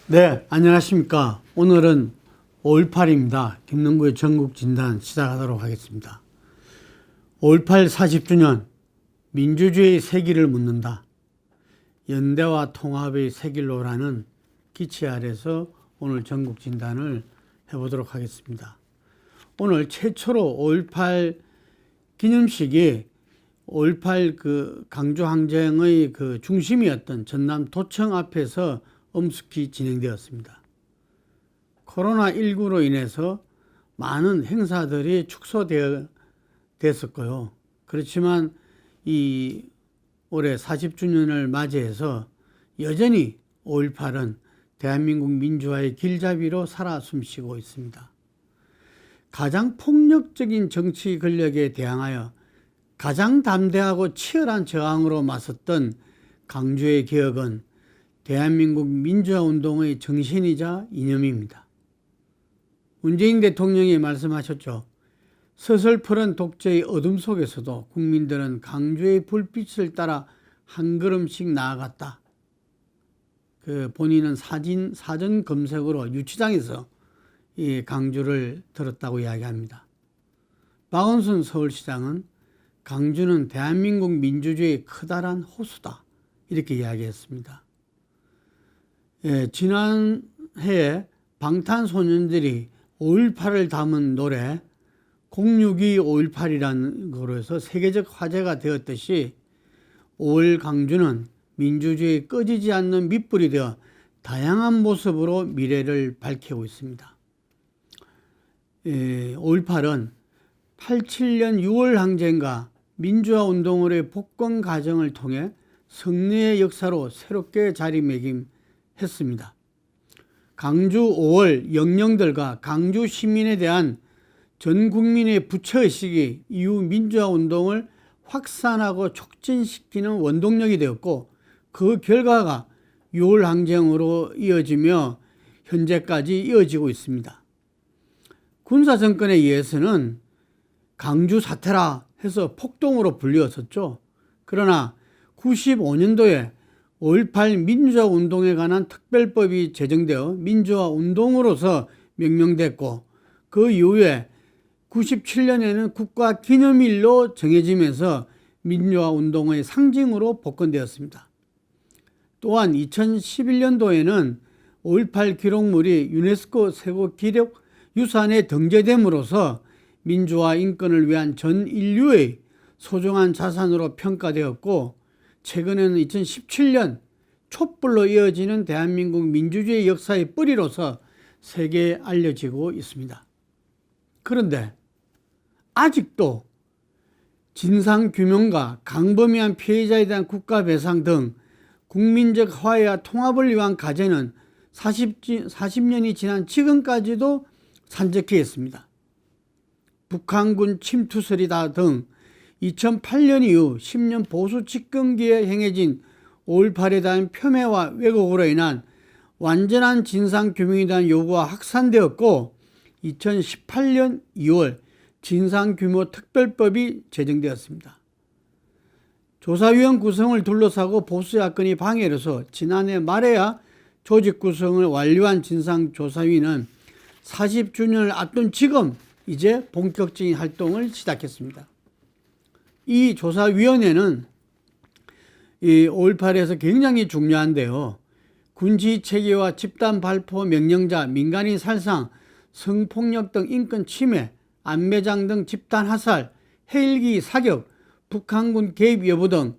네, 안녕하십니까. 오늘은 5.18입니다. 김능구의 전국진단 시작하도록 하겠습니다. 5.18 40주년 민주주의의 세기를 묻는다. 연대와 통합의 세길로라는 기치 아래서 오늘 전국진단을 해보도록 하겠습니다. 오늘 최초로 5.18 기념식이 5.18 강주항쟁의 중심이었던 전남 도청 앞에서 엄숙히 진행되었습니다. 코로나19로 인해서 많은 행사들이 축소되었고요. 그렇지만 이 올해 40주년을 맞이해서 여전히 5.18은 대한민국 민주화의 길잡이로 살아 숨쉬고 있습니다. 가장 폭력적인 정치 권력에 대항하여 가장 담대하고 치열한 저항으로 맞섰던 강주의 개혁은 대한민국 민주화운동의 정신이자 이념입니다. 문재인 대통령이 말씀하셨죠. 서슬푸른 독재의 어둠 속에서도 국민들은 강주의 불빛을 따라 한 걸음씩 나아갔다. 본인은 사전 검색으로 유치장에서 이 강주를 들었다고 이야기합니다. 박원순 서울시장은 강주는 대한민국 민주주의의 커다란 호수다. 이렇게 이야기했습니다. 지난해에 방탄소년들이 5.18을 담은 노래 062 5.18이라는 거로 해서 세계적 화제가 되었듯이 5월 강주는 민주주의의 꺼지지 않는 밑불이 되어 다양한 모습으로 미래를 밝히고 있습니다. 5.18은 87년 6월 항쟁과 민주화운동으로의 복권 과정을 통해 승리의 역사로 새롭게 자리매김했습니다. 강주 5월 영령들과 강주 시민에 대한 전 국민의 부처의식이 이후 민주화운동을 확산하고 촉진시키는 원동력이 되었고 그 결과가 6월 항쟁으로 이어지며 현재까지 이어지고 있습니다. 군사정권에 의해서는 강주 사태라 해서 폭동으로 불리웠었죠. 그러나 95년도에 5.18 민주화 운동에 관한 특별법이 제정되어 민주화 운동으로서 명명됐고 그 이후에 97년에는 국가 기념일로 정해지면서 민주화 운동의 상징으로 복권되었습니다. 또한 2011년도에는 5.18 기록물이 유네스코 세계 기록 유산에 등재됨으로써 민주화 인권을 위한 전 인류의 소중한 자산으로 평가되었고 최근에는 2017년 촛불로 이어지는 대한민국 민주주의 역사의 뿌리로서 세계에 알려지고 있습니다. 그런데 아직도 진상규명과 강범위한 피해자에 대한 국가배상 등 국민적 화해와 통합을 위한 과제는 40년이 지난 지금까지도 산적해 있습니다. 북한군 침투설이다 등 2008년 이후 10년 보수 집권기에 행해진 5.18에 대한 폄훼와 왜곡으로 인한 완전한 진상규명에 대한 요구가 확산되었고 2018년 2월 진상규모특별법이 제정되었습니다. 조사위원 구성을 둘러싸고 보수 야권이 방해를 해서 지난해 말에야 조직 구성을 완료한 진상조사위는 40주년을 앞둔 지금 이제 본격적인 활동을 시작했습니다. 이 조사위원회는 이 5.18에서 굉장히 중요한데요. 군지 체계와 집단 발포 명령자, 민간인 살상, 성폭력 등 인권 침해, 안매장 등 집단 화살, 헬기 사격, 북한군 개입 여부 등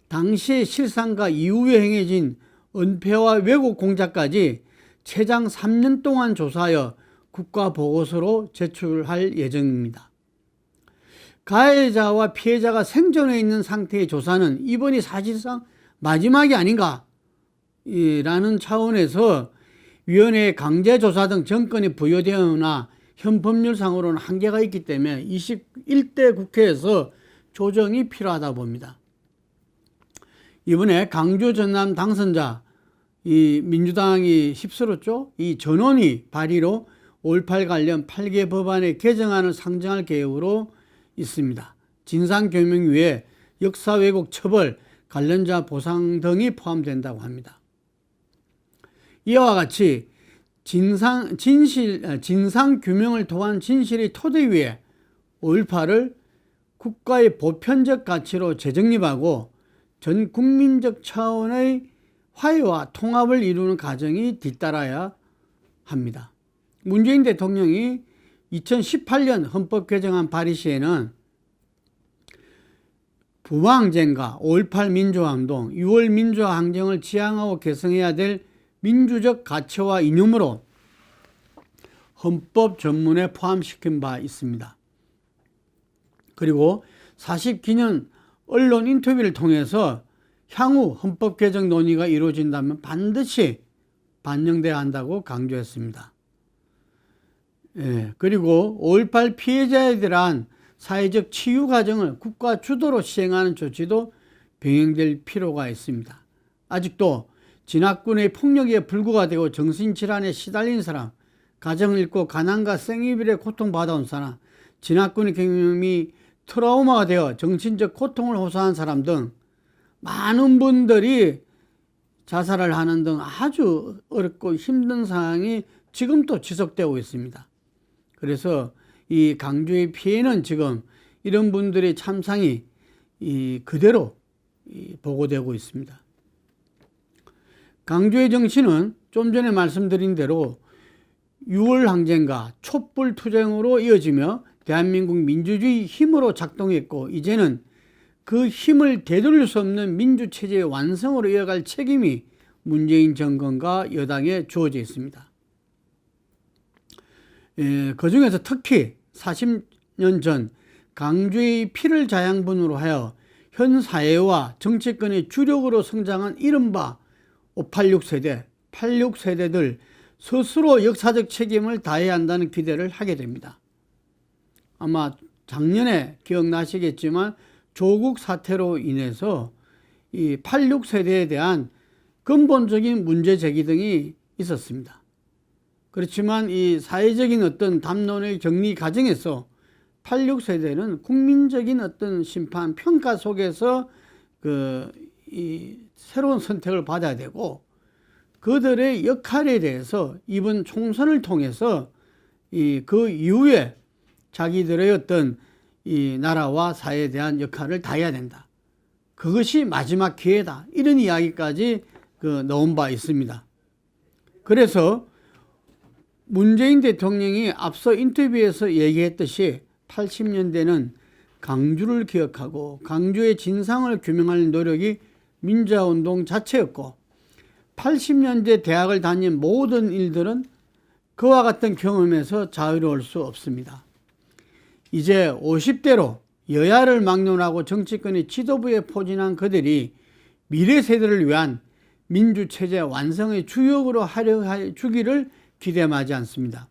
당시의 실상과 이후에 행해진 은폐와 왜곡 공작까지 최장 3년 동안 조사하여 국가보고서로 제출할 예정입니다. 가해자와 피해자가 생존해 있는 상태의 조사는 이번이 사실상 마지막이 아닌가 라는 차원에서 위원회의 강제조사 등 정권이 부여되거나 현 법률상으로는 한계가 있기 때문에 21대 국회에서 조정이 필요하다 봅니다. 이번에 강주 전남 당선자 이 민주당이 휩쓸었죠. 이 전원이 발의로 5.18 관련 8개 법안의 개정안을 상정할 계획으로 있습니다. 진상규명 위에 역사 왜곡 처벌, 관련자 보상 등이 포함된다고 합니다. 이와 같이 진상 규명을 통한 진실의 토대 위에 5.18을 국가의 보편적 가치로 재정립하고 전 국민적 차원의 화해와 통합을 이루는 과정이 뒤따라야 합니다. 문재인 대통령이 2018년 헌법 개정안 발의 시에는 부마항쟁과 5.18 민주화운동, 6월 민주화항쟁을 지향하고 개성해야 될 민주적 가치와 이념으로 헌법 전문에 포함시킨 바 있습니다. 그리고 40기년 언론 인터뷰를 통해서 향후 헌법 개정 논의가 이루어진다면 반드시 반영돼야 한다고 강조했습니다. 그리고 5.18 피해자에 대한 사회적 치유 과정을 국가 주도로 시행하는 조치도 병행될 필요가 있습니다. 아직도 진압군의 폭력에 불구가 되고 정신질환에 시달린 사람, 가정을 잃고 가난과 생이별에 고통받아온 사람, 진압군의 경험이 트라우마가 되어 정신적 고통을 호소한 사람 등 많은 분들이 자살을 하는 등 아주 어렵고 힘든 상황이 지금도 지속되고 있습니다. 그래서 이 강주의 피해는 지금 이런 분들의 참상이 그대로 보고되고 있습니다. 강주의 정신은 좀 전에 말씀드린 대로 6월 항쟁과 촛불 투쟁으로 이어지며 대한민국 민주주의 힘으로 작동했고, 이제는 그 힘을 되돌릴 수 없는 민주체제의 완성으로 이어갈 책임이 문재인 정권과 여당에 주어져 있습니다. 그 중에서 특히 40년 전 강주의 피를 자양분으로 하여 현 사회와 정치권의 주력으로 성장한 이른바 586세대, 86세대들 스스로 역사적 책임을 다해야 한다는 기대를 하게 됩니다. 아마 작년에 기억나시겠지만 조국 사태로 인해서 이 86세대에 대한 근본적인 문제 제기 등이 있었습니다. 그렇지만 이 사회적인 어떤 담론의 정리 과정에서 86세대는 국민적인 어떤 심판, 평가 속에서 이 새로운 선택을 받아야 되고, 그들의 역할에 대해서 이번 총선을 통해서 그 이후에 자기들의 어떤 이 나라와 사회에 대한 역할을 다해야 된다. 그것이 마지막 기회다. 이런 이야기까지 넣은 바 있습니다. 그래서 문재인 대통령이 앞서 인터뷰에서 얘기했듯이 80년대는 강주를 기억하고 강주의 진상을 규명하는 노력이 민주화운동 자체였고, 80년대 대학을 다닌 모든 일들은 그와 같은 경험에서 자유로울 수 없습니다. 이제 50대로 여야를 막론하고 정치권의 지도부에 포진한 그들이 미래 세대를 위한 민주체제 완성의 주역으로 하려 주기를 기대하지 않습니다.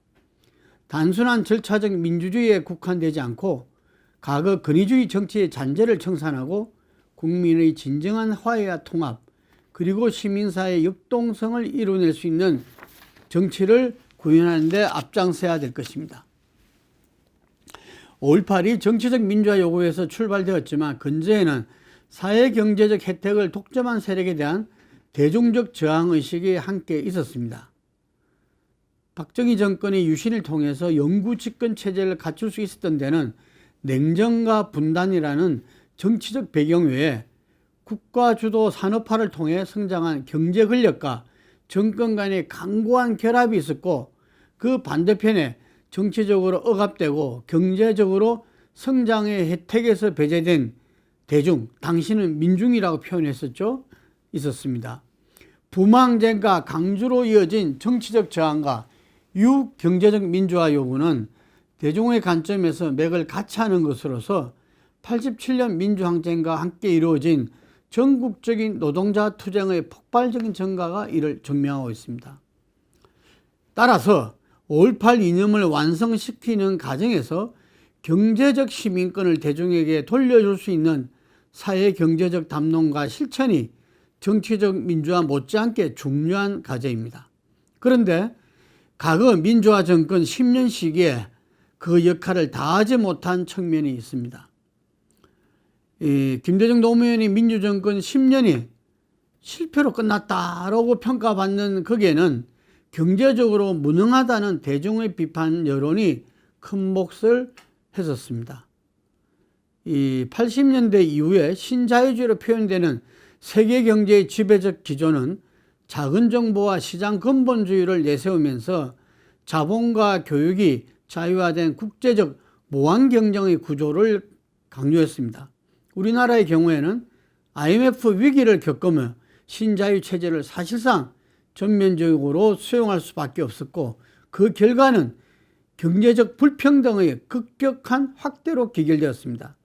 단순한 절차적 민주주의에 국한되지 않고 과거 권위주의 정치의 잔재를 청산하고 국민의 진정한 화해와 통합, 그리고 시민사회의 역동성을 이뤄낼 수 있는 정치를 구현하는 데 앞장서야 될 것입니다. 5.18이 정치적 민주화 요구에서 출발되었지만 근저에는 사회경제적 혜택을 독점한 세력에 대한 대중적 저항의식이 함께 있었습니다. 박정희 정권의 유신을 통해서 영구 집권 체제를 갖출 수 있었던 데는 냉정과 분단이라는 정치적 배경 외에 국가 주도 산업화를 통해 성장한 경제 권력과 정권 간의 강고한 결합이 있었고, 그 반대편에 정치적으로 억압되고 경제적으로 성장의 혜택에서 배제된 대중, 당신은 민중이라고 표현했었죠. 있었습니다. 부망쟁과 강주로 이어진 정치적 저항과 유경제적 민주화 요구는 대중의 관점에서 맥을 같이 하는 것으로서 87년 민주항쟁과 함께 이루어진 전국적인 노동자 투쟁의 폭발적인 전가가 이를 증명하고 있습니다. 따라서 5.18 이념을 완성시키는 과정에서 경제적 시민권을 대중에게 돌려줄 수 있는 사회 경제적 담론과 실천이 정치적 민주화 못지않게 중요한 과제입니다. 그런데 과거 민주화 정권 10년 시기에 그 역할을 다하지 못한 측면이 있습니다. 김대중 노무현이 민주정권 10년이 실패로 끝났다라고 평가받는 거기에는 경제적으로 무능하다는 대중의 비판 여론이 큰 몫을 했었습니다. 이 80년대 이후에 신자유주의로 표현되는 세계 경제의 지배적 기조는 작은 정보와 시장 근본주의를 내세우면서 자본과 교육이 자유화된 국제적 모환 경쟁의 구조를 강조했습니다. 우리나라의 경우에는 IMF 위기를 겪으며 신자유 체제를 사실상 전면적으로 수용할 수밖에 없었고, 그 결과는 경제적 불평등의 급격한 확대로 귀결되었습니다.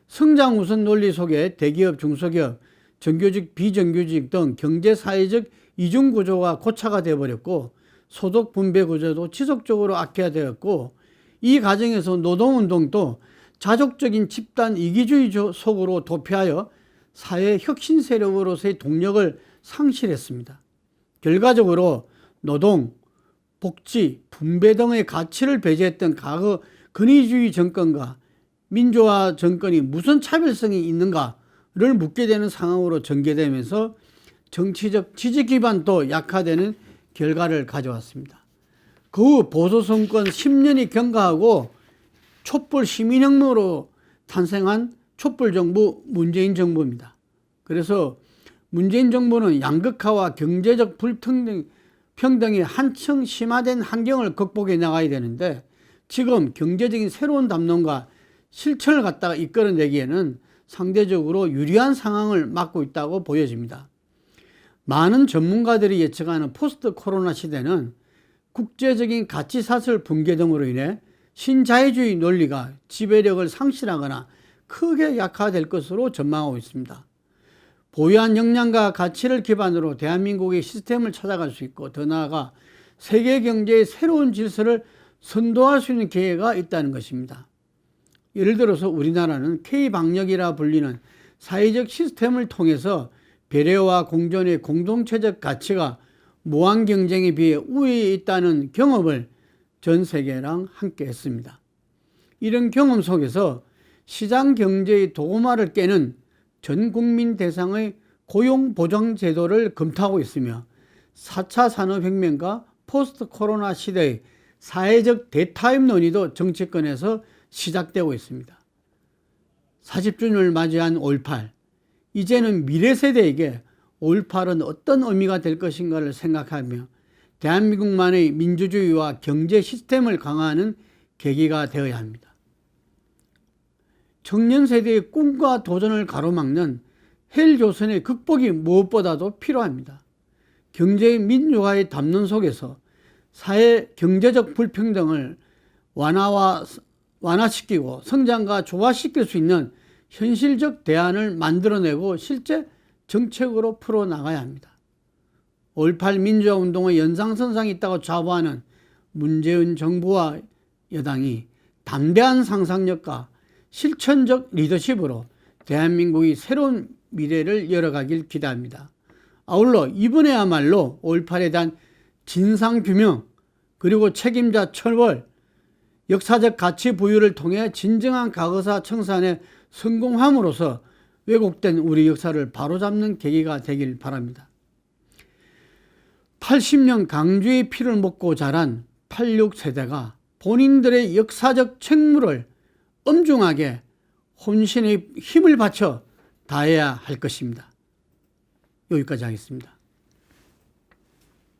성장 우선 논리 속에 대기업, 중소기업, 정규직, 비정규직 등 경제사회적 이중구조가 고착화 되어버렸고, 소득 분배 구조도 지속적으로 악화되었고, 이 과정에서 노동운동도 자족적인 집단 이기주의 속으로 도피하여 사회 혁신 세력으로서의 동력을 상실했습니다. 결과적으로 노동, 복지, 분배 등의 가치를 배제했던 과거 권위주의 정권과 민주화 정권이 무슨 차별성이 있는가를 묻게 되는 상황으로 전개되면서 정치적 지지 기반도 약화되는 결과를 가져왔습니다. 그 후 보수 정권 10년이 경과하고 촛불 시민혁명으로 탄생한 촛불정부 문재인 정부입니다. 그래서 문재인 정부는 양극화와 경제적 불평등이 한층 심화된 환경을 극복해 나가야 되는데, 지금 경제적인 새로운 담론과 실천을 갖다가 이끌어내기에는 상대적으로 유리한 상황을 맞고 있다고 보여집니다. 많은 전문가들이 예측하는 포스트 코로나 시대는 국제적인 가치사슬 붕괴 등으로 인해 신자유주의 논리가 지배력을 상실하거나 크게 약화될 것으로 전망하고 있습니다. 보유한 역량과 가치를 기반으로 대한민국의 시스템을 찾아갈 수 있고, 더 나아가 세계 경제의 새로운 질서를 선도할 수 있는 기회가 있다는 것입니다. 예를 들어서 우리나라는 K방역이라 불리는 사회적 시스템을 통해서 배려와 공존의 공동체적 가치가 무한 경쟁에 비해 우위에 있다는 경험을 전 세계랑 함께 했습니다. 이런 경험 속에서 시장 경제의 도구마를 깨는 전 국민 대상의 고용보장제도를 검토하고 있으며, 4차 산업혁명과 포스트 코로나 시대의 사회적 대타협 논의도 정치권에서 시작되고 있습니다. 40주년을 맞이한 5.18, 이제는 미래 세대에게 5.18은 어떤 의미가 될 것인가를 생각하며 대한민국만의 민주주의와 경제 시스템을 강화하는 계기가 되어야 합니다. 청년 세대의 꿈과 도전을 가로막는 헬조선의 극복이 무엇보다도 필요합니다. 경제의 민주화의 담론 속에서 사회 경제적 불평등을 완화시키고 성장과 조화시킬 수 있는 현실적 대안을 만들어내고 실제 정책으로 풀어나가야 합니다. 5.18 민주화 운동의 연장선상에 있다고 자부하는 문재인 정부와 여당이 담대한 상상력과 실천적 리더십으로 대한민국의 새로운 미래를 열어가길 기대합니다. 아울러 이번에야말로 5.18에 대한 진상규명, 그리고 책임자 처벌, 역사적 가치 부여를 통해 진정한 과거사 청산에 성공함으로써 왜곡된 우리 역사를 바로잡는 계기가 되길 바랍니다. 80년 강주의 피를 먹고 자란 86세대가 본인들의 역사적 책무를 엄중하게 혼신의 힘을 바쳐 다해야 할 것입니다. 여기까지 하겠습니다.